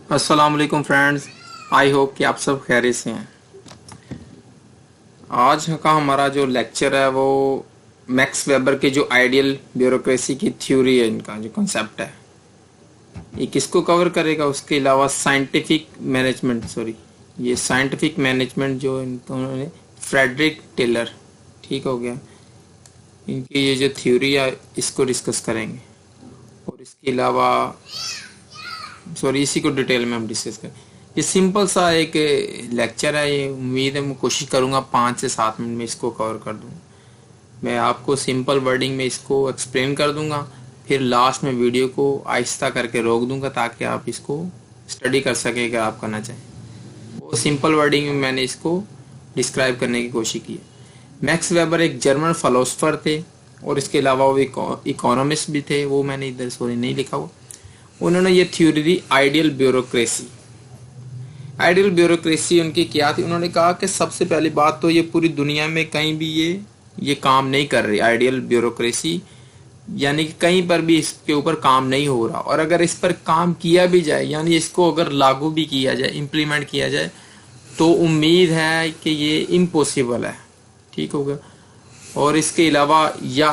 अस्सलाम वालेकुम friends, I hope कि आप सब खैरियत से हैं। आज का हमारा जो लेक्चर है वो मैक्स वेबर के जो आइडियल ब्यूरोक्रेसी की थ्योरी है, इनका जो कंसेप्ट है ये किसको कवर करेगा। उसके अलावा साइंटिफिक मैनेजमेंट जो इन्होंने फ्रेडरिक टेलर, ठीक हो गया, इनकी ये जो थ्योरी है इसको डिस्कस करेंगे। और इसके अलावा इसी को डिटेल में हम डिस्कस करें। ये सिंपल सा एक लेक्चर है, ये उम्मीद है मैं कोशिश करूँगा 5 से 7 मिनट में इसको कवर कर दूँ। मैं आपको सिंपल वर्डिंग में इसको एक्सप्लेन कर दूंगा, फिर लास्ट में वीडियो को आहिस्ता करके रोक दूंगा ताकि आप इसको स्टडी कर सकें अगर आप करना चाहें। वो सिंपल वर्डिंग में मैंने इसको डिस्क्राइब करने की कोशिश की है। मैक्स वेबर एक जर्मन फिलोसोफर थे और इसके अलावा वो इकोनॉमिस्ट भी थे। वो मैंने इधर नहीं लिखा हुआ। उन्होंने ये theory the ideal bureaucracy. Ideal bureaucracy उनकी क्या थी? उन्होंने कहा कि सबसे पहली बात तो ये पूरी दुनिया में कहीं भी ये काम नहीं कर रही आइडियल ब्यूरोक्रेसी, यानी कि कहीं पर भी इसके ऊपर काम नहीं हो रहा। और अगर इस पर काम किया भी जाए, यानी इसको अगर लागू भी किया जाए, इम्प्लीमेंट किया जाए, तो उम्मीद है कि ये इम्पॉसिबल है, ठीक होगा। और इसके अलावा या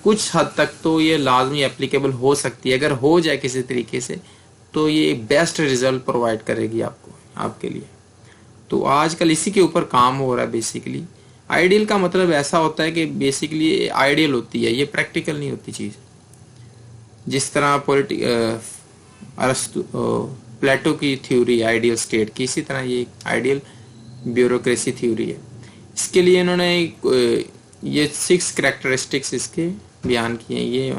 कुछ हद तक तो ये लाजमी एप्लीकेबल हो सकती है। अगर हो जाए किसी तरीके से तो ये बेस्ट रिजल्ट प्रोवाइड करेगी आपके लिए। तो आजकल इसी के ऊपर काम हो रहा है बेसिकली। आइडियल का मतलब ऐसा होता है कि बेसिकली आइडियल होती है, ये प्रैक्टिकल नहीं होती चीज़। जिस तरह प्लेटो की थ्योरी आइडियल स्टेट की, इसी तरह ये आइडियल ब्यूरोक्रेसी थ्योरी है। इसके लिए इन्होंने ये 6 कैरेक्टरिस्टिक्स इसके बयान किए हैं। ये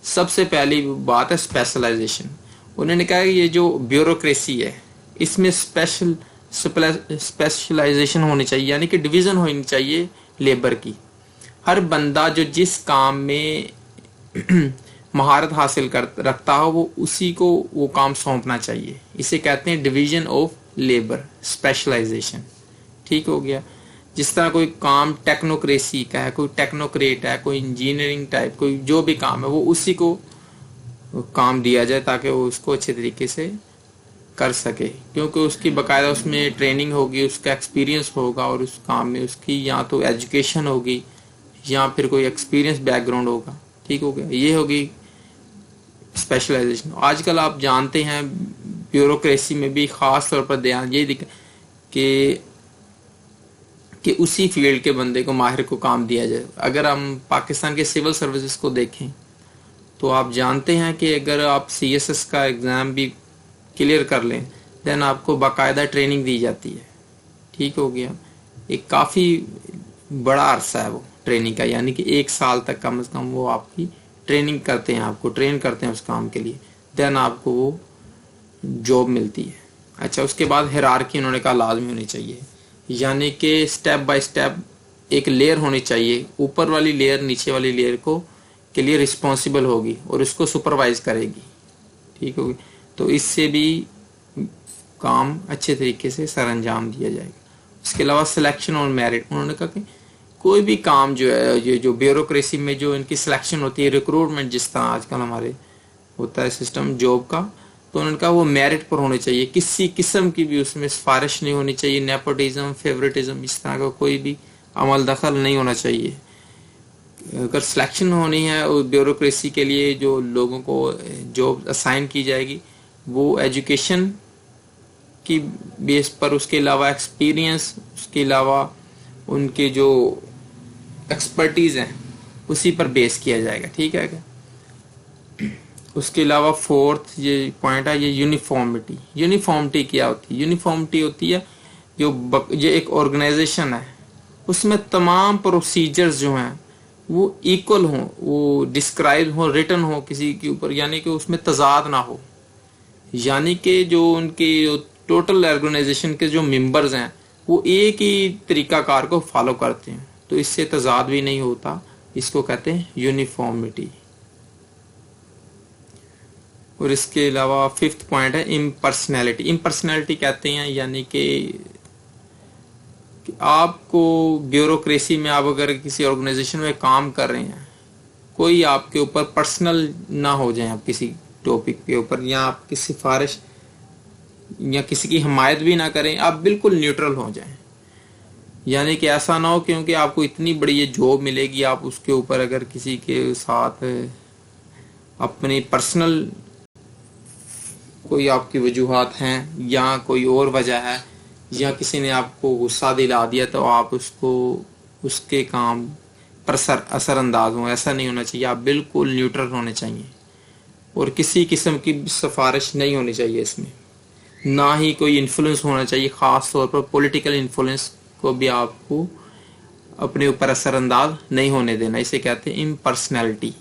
सबसे पहली बात है स्पेशलाइजेशन। उन्होंने कहा कि ये जो ब्यूरोक्रेसी है इसमें स्पेशलाइजेशन होनी चाहिए, यानी कि डिवीज़न होनी चाहिए लेबर की। हर बंदा जो जिस काम में महारत हासिल रखता हो वो उसी को वो काम सौंपना चाहिए। इसे कहते हैं डिवीजन ऑफ लेबर, स्पेशलाइजेशन, ठीक हो गया। जिस तरह कोई काम टेक्नोक्रेसी का है, कोई टेक्नोक्रेट है, कोई इंजीनियरिंग टाइप, कोई जो भी काम है वो उसी को काम दिया जाए ताकि वो उसको अच्छे तरीके से कर सके, क्योंकि उसकी बाकायदा उसमें ट्रेनिंग होगी, उसका एक्सपीरियंस होगा और उस काम में उसकी या तो एजुकेशन होगी या फिर कोई एक्सपीरियंस बैकग्राउंड होगा, ठीक हो गया। ये होगी स्पेशलाइजेशन। आजकल आप जानते हैं ब्यूरोक्रेसी में भी ख़ास तौर पर ध्यान ये कि उसी फील्ड के बंदे को, माहिर को काम दिया जाए। अगर हम पाकिस्तान के सिविल सर्विसेज को देखें तो आप जानते हैं कि अगर आप CSS का एग्ज़ाम भी क्लियर कर लें देन आपको बाकायदा ट्रेनिंग दी जाती है, ठीक हो गया। एक काफ़ी बड़ा अरसा है वो ट्रेनिंग का, यानी कि 1 साल तक कम से कम वो आपकी ट्रेनिंग करते हैं, आपको ट्रेन करते हैं उस काम के लिए, देन आपको वो जॉब मिलती है। अच्छा, उसके बाद हिरार्की उन्होंने कहा लाजमी होनी चाहिए, यानी कि स्टेप बाय स्टेप एक लेयर होनी चाहिए। ऊपर वाली लेयर नीचे वाली लेयर को के लिए रिस्पॉन्सिबल होगी और उसको सुपरवाइज करेगी, ठीक होगी। तो इससे भी काम अच्छे तरीके से सर अंजाम दिया जाएगा। उसके अलावा सिलेक्शन और मेरिट, उन्होंने कहा कि कोई भी काम जो है, ये जो ब्यूरोक्रेसी में जो इनकी सिलेक्शन होती है, रिक्रूटमेंट जिस तरह आजकल हमारे होता है सिस्टम जॉब का, तो उन्होंने कहा वो मेरिट पर होने चाहिए। किसी किस्म की भी उसमें सिफारिश नहीं होनी चाहिए, नेपोटिज्म, फेवरेटिज्म, इस तरह का कोई भी अमल दखल नहीं होना चाहिए। अगर सिलेक्शन होनी है और ब्यूरोक्रेसी के लिए जो लोगों को जॉब असाइन की जाएगी वो एजुकेशन की बेस पर, उसके अलावा एक्सपीरियंस, उसके अलावा उनके जो एक्सपर्टीज़ हैं उसी पर बेस किया जाएगा, ठीक है क्या। उसके अलावा 4th ये पॉइंट है, ये यूनिफॉर्मिटी। यूनिफॉर्मिटी क्या होती है? यूनिफॉर्मिटी होती है जो एक ऑर्गेनाइजेशन है उसमें तमाम प्रोसीजर्स जो हैं वो इक्वल हों, वो डिस्क्राइब हो, रिटन हो किसी के ऊपर, यानी कि उसमें तजाद ना हो, यानी कि जो उनके टोटल ऑर्गेनाइजेशन के जो मेंबर्स हैं वो एक ही तरीकाकार को फॉलो करते हैं, तो इससे तजाद भी नहीं होता। इसको कहते हैं यूनिफॉर्मिटी। और इसके अलावा 5th पॉइंट है इम्पर्सनैलिटी। इम्पर्सनैलिटी कहते हैं यानी कि आपको ब्यूरोक्रेसी में, आप अगर किसी ऑर्गेनाइजेशन में काम कर रहे हैं, कोई आपके ऊपर पर्सनल ना हो जाए, आप किसी टॉपिक के ऊपर या आपकी सिफारिश या किसी की हमायत भी ना करें, आप बिल्कुल न्यूट्रल हो जाएं। यानी कि ऐसा ना हो क्योंकि आपको इतनी बड़ी ये जॉब मिलेगी, आप उसके ऊपर अगर किसी के साथ अपनी पर्सनल कोई आपकी वजूहात हैं या कोई और वजह है या किसी ने आपको गुस्सा दिला दिया तो आप उसको उसके काम पर असरअंदाज हो, ऐसा नहीं होना चाहिए। आप बिल्कुल न्यूट्रल होने चाहिए और किसी किस्म की सिफारिश नहीं होनी चाहिए इसमें, ना ही कोई इन्फ्लुएंस होना चाहिए। ख़ास तौर पर पॉलिटिकल इन्फ्लुएंस को भी आपको अपने ऊपर असरअंदाज नहीं होने देना, इसे कहते हैं इम्पर्सनैलिटी।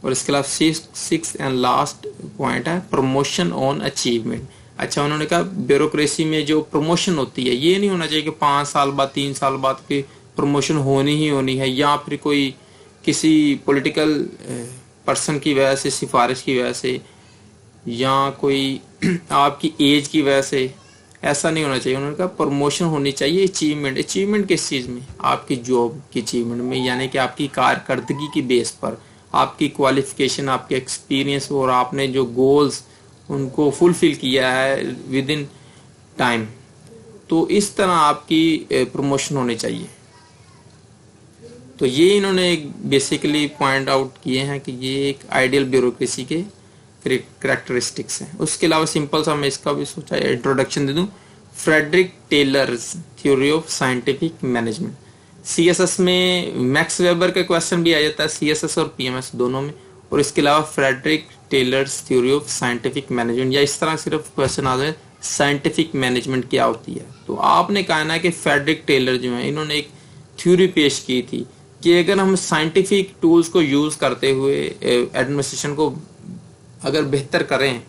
और इसके अलावा सिक्स एंड लास्ट पॉइंट है प्रमोशन ऑन अचीवमेंट। अच्छा, उन्होंने कहा ब्यूरोक्रेसी में जो प्रमोशन होती है ये नहीं होना चाहिए कि 5 साल बाद 3 साल बाद की प्रमोशन होनी ही होनी है, या फिर कोई किसी पॉलिटिकल पर्सन की वजह से, सिफारिश की वजह से, या कोई आपकी एज की वजह से, ऐसा नहीं होना चाहिए। उन्होंने कहा प्रमोशन होनी चाहिए अचीवमेंट। अचीवमेंट किस चीज़ में? आपकी जॉब की अचीवमेंट में, यानी कि आपकी कारकर्दगी की बेस पर, आपकी क्वालिफिकेशन, आपके एक्सपीरियंस और आपने जो गोल्स उनको फुलफिल किया है विद इन टाइम, तो इस तरह आपकी प्रमोशन होनी चाहिए। तो ये इन्होंने बेसिकली पॉइंट आउट किए हैं कि ये एक आइडियल ब्यूरोक्रेसी के करैक्टरिस्टिक्स हैं। उसके अलावा सिंपल सा मैं इसका भी सोचा इंट्रोडक्शन दे दूं। Frederick Taylor's theory of scientific management. CSS में मैक्स वेबर का क्वेश्चन भी आ जाता है, सीएसएस और पीएमएस दोनों में। और इसके अलावा Frederick Taylor's theory of scientific management, या इस तरह सिर्फ क्वेश्चन आ जाए साइंटिफिक मैनेजमेंट क्या होती है। तो आपने कहा ना कि फ्रेडरिक टेलर जो है इन्होंने एक थ्योरी पेश की थी कि अगर हम साइंटिफिक टूल्स को यूज करते हुए एडमिनिस्ट्रेशन को अगर बेहतर करें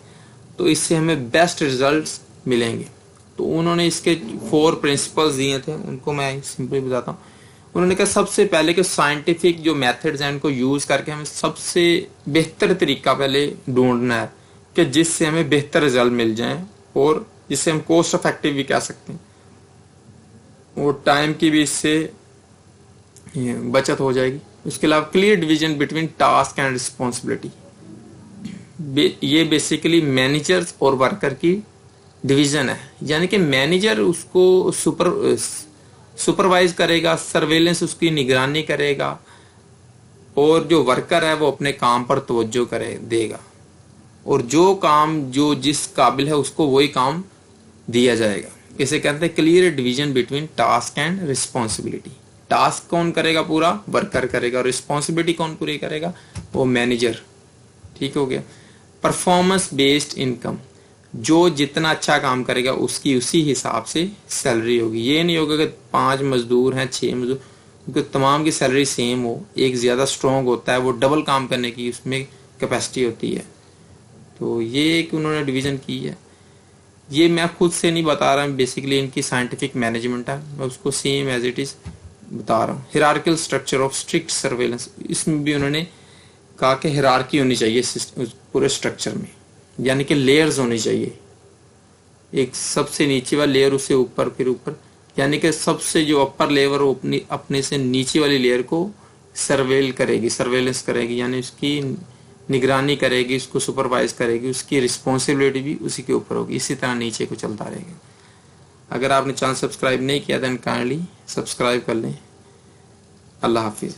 तो इससे हमें बेस्ट रिजल्ट्स मिलेंगे। तो उन्होंने इसके 4 प्रिंसिपल्स दिए थे, उनको मैं सिंपली बताता हूँ। उन्होंने कहा सबसे पहले कि साइंटिफिक जो मेथड्स हैं उनको यूज करके हमें सबसे बेहतर तरीका पहले ढूंढना है कि जिससे हमें बेहतर रिजल्ट मिल जाए और जिससे हम कॉस्ट इफेक्टिव भी कह सकते हैं और टाइम की भी इससे बचत हो जाएगी। उसके अलावा clear division between task and responsibility. ये बेसिकली मैनेजर्स और वर्कर की डिवीजन है, यानी कि मैनेजर उसको सुपरवाइज करेगा, सर्वेलेंस उसकी निगरानी करेगा, और जो वर्कर है वो अपने काम पर तवज्जो देगा, और जो काम जो जिस काबिल है उसको वही काम दिया जाएगा। इसे कहते हैं clear division between task and responsibility. Task कौन करेगा? पूरा वर्कर करेगा, और रिस्पॉन्सिबिलिटी कौन पूरी करेगा? वो मैनेजर। ठीक हो गया। परफॉर्मेंस बेस्ड इनकम, जो जितना अच्छा काम करेगा उसकी उसी हिसाब से सैलरी होगी। ये नहीं होगा कि 5 मजदूर हैं, 6 मजदूर, क्योंकि तमाम की सैलरी सेम हो, एक ज्यादा स्ट्रॉन्ग होता है, वो डबल काम करने की उसमें कैपेसिटी होती है। तो ये एक उन्होंने डिवीजन की है। ये मैं खुद से नहीं बता रहा हूँ, बेसिकली इनकी साइंटिफिक मैनेजमेंट है, मैं उसको सेम एज इट इज बता रहा हूँ। Hierarchical structure of strict surveillance, इसमें भी उन्होंने कहा कि हिरार्की होनी चाहिए पूरे स्ट्रक्चर में, यानी कि लेयर्स होनी चाहिए। एक सबसे नीचे वाला लेयर, उससे ऊपर, फिर ऊपर, यानी कि सबसे जो अपर लेयर अपने से नीचे वाली लेयर को सर्वेलेंस करेगी, यानी उसकी निगरानी करेगी, उसको सुपरवाइज करेगी, उसकी रिस्पॉन्सिबिलिटी भी उसी के ऊपर होगी। इसी तरह नीचे को चलता रहेगा। अगर आपने चैनल सब्सक्राइब नहीं किया देन काइंडली सब्सक्राइब कर लें। अल्लाह हाफिज़।